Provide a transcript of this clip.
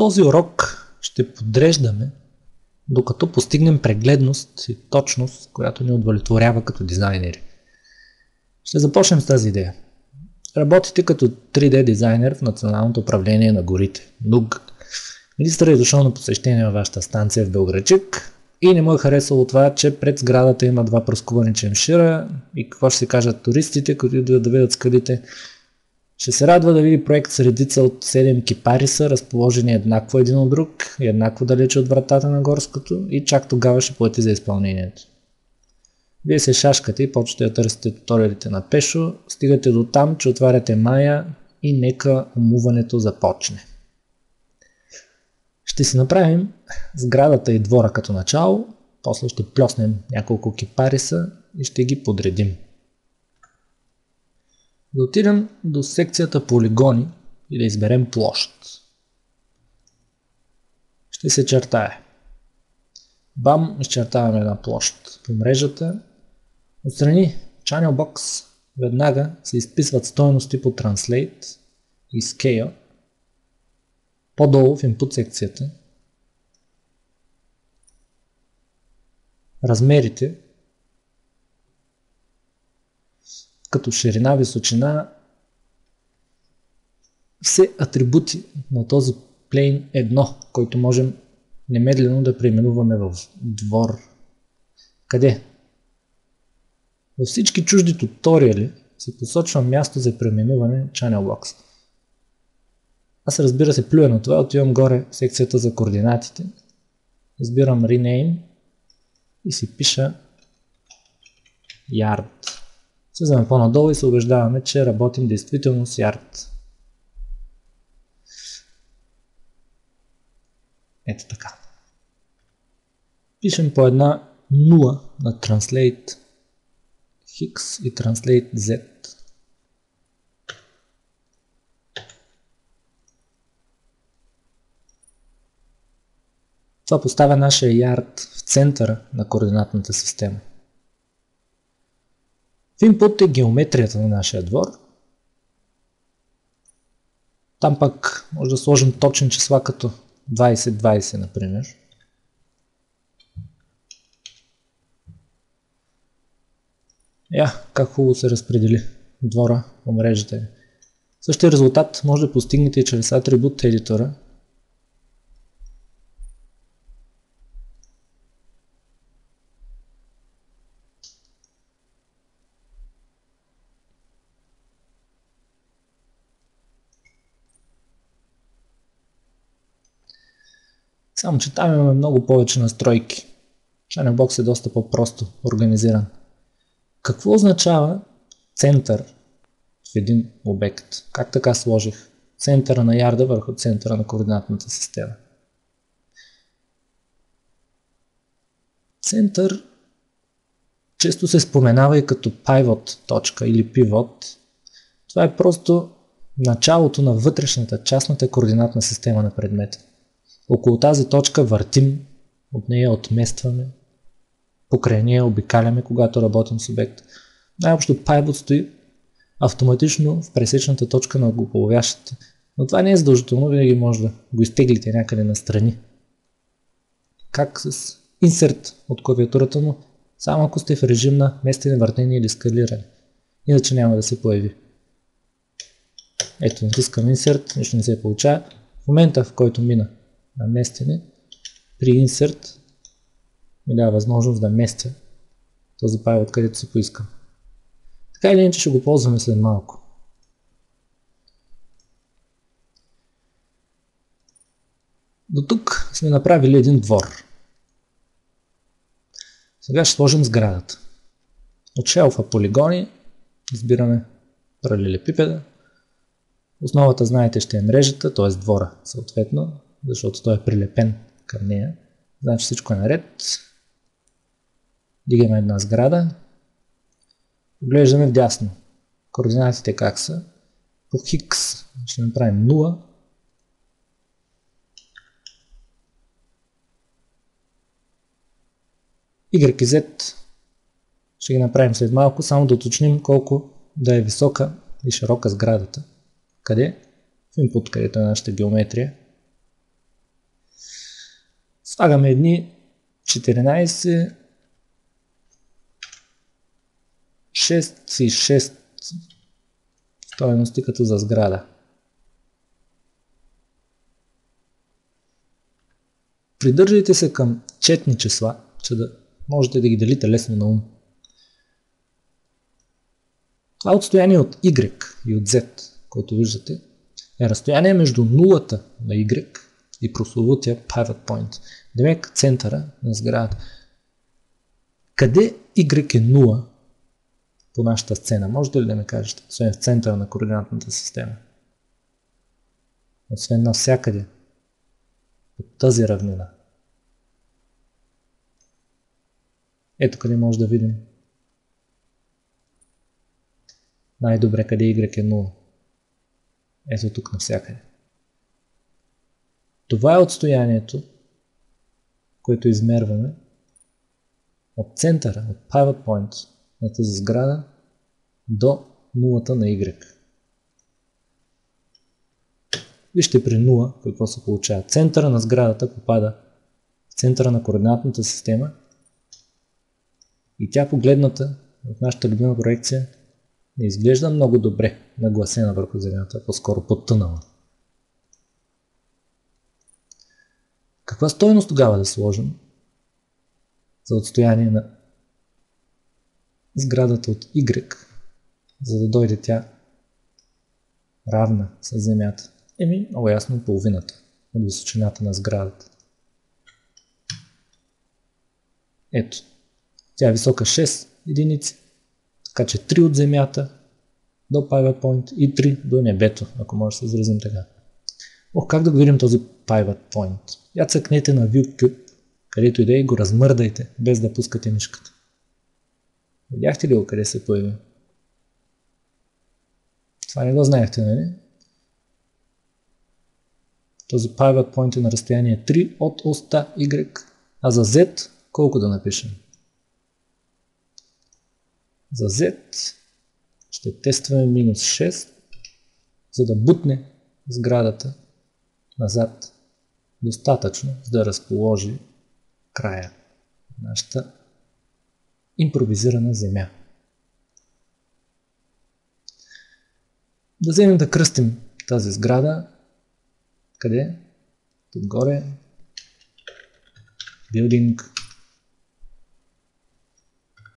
този урок ще подреждаме, докато постигнем прегледност и точност, която ни удовлетворява като дизайнери. Ще започнем с тази идея. Работите като 3D дизайнер в Националното управление на горите, НУГ. Министърът е дошъл на посещение във вашата станция в Белоградчик и не му е харесало това, че пред сградата има 2 пръскувани чемшира и какво ще си кажат туристите, които идват да видят скалите. Ще се радва да види проект с редица от 7 кипариса, разположени еднакво един от друг и еднакво далече от вратата на горското, и чак тогава ще плати за изпълнението. Вие се шашкате и почвате да търсите туториалите на Пешо, стигате до там, че отваряте Maya и нека умуването започне. Ще си направим сградата и двора като начало, после ще плеснем няколко кипариса и ще ги подредим. Да отидем до секцията полигони и да изберем площ. Ще се чертае. Бам, изчертаваме една площ по мрежата. Отстрани Channel Box веднага се изписват стойности по Translate и Scale. По-долу в Input секцията размерите като ширина, височина, все атрибути на този Plane 1, който можем немедлено да преименуваме в двор. Къде? Във всички чужди туториали се посочва място за преименуване Channel Box. Аз, разбира се, плюя на това, отивам горе в секцията за координатите, избирам Rename и си пиша Yard. Слизаме по-надолу и се убеждаваме, че работим действително с Yard. Ето така. Пишем по една 0 на Translate X и Translate Z. Това поставя нашия Yard в центъра на координатната система. В Input е геометрията на нашия двор. Там пък може да сложим точни числа като 20-20, например. Как хубаво се разпредели двора по мрежата. Същия резултат може да постигнете и чрез атрибут едитора. Само че там имаме много повече настройки. Channel Box е доста по-просто организиран. Какво означава център в един обект? Как така сложих центъра на ярда върху центъра на координатната система? Център често се споменава и като pivot точка или pivot. Това е просто началото на вътрешната частната координатна система на предмета. Около тази точка въртим, от нея отместваме, покрай нея обикаляме, когато работим с обект. Най-общо pivot стои автоматично в пресечната точка на оглополовящите, но това не е задължително, винаги може да го изтеглите някъде настрани. Как с insert от клавиатурата, но само ако сте в режим на местене, въртене или скалиране. Иначе няма да се появи. Ето, натискам insert, нищо не се получава. В момента, в който мина на местене, при insert ми дава възможност да местя този pivot, където си поискам. Така или иначе ще го ползваме след малко. До тук сме направили един двор. Сега ще сложим сградата. От шелфа полигони избираме паралелепипеда. Основата, знаете, ще е мрежата, т.е. двора съответно, защото той е прилепен към нея. Значи всичко е наред. Дигаме една сграда. Поглеждаме вдясно. Координатите как са. По X ще направим 0. Y и Z ще ги направим след малко, само да уточним колко да е висока и широка сградата. Къде? В Input, където е нашата геометрия. Слагаме едни 14, 6 и 6 стойности като за сграда. Придържайте се към четни числа, че да можете да ги делите лесно на ум. Това отстояние от Y и от Z, което виждате, е разстояние между нулата на Y и прословутия pivot point, демек центъра на сградата. Къде Y е 0 по нашата сцена? Можете ли да ми кажете? Освен в центъра на координатната система. Освен навсякъде. От тази равнина. Ето къде може да видим най-добре къде Y е 0. Ето тук навсякъде. Това е отстоянието, което измерваме от центъра, от pivot point на тази сграда до нулата на Y. Вижте при 0 какво се получава. Центъра на сградата попада в центъра на координатната система и тя, погледната в нашата любима проекция, не изглежда много добре нагласена върху Земята, по-скоро потънала. Каква стойност тогава да сложим за отстояние на сградата от Y, за да дойде тя равна с Земята? Много ясно половината от височината на сградата. Ето, тя е висока 6 единици, така че 3 от Земята до pivot point и 3 до небето, ако може да се изразим така. Как да го видим този pivot point? Я цъкнете на View Cube, където и да е, и го размърдайте, без да пускате мишката. Видяхте ли го къде се появи? Това не го знаехте, нали? Този pivot point е на разстояние 3 от оста Y, а за Z колко да напишем? За Z ще тестваме минус 6, за да бутне сградата назад достатъчно, за да разположи края на нашата импровизирана земя. Да вземем да кръстим тази сграда. Къде? Тук горе. Building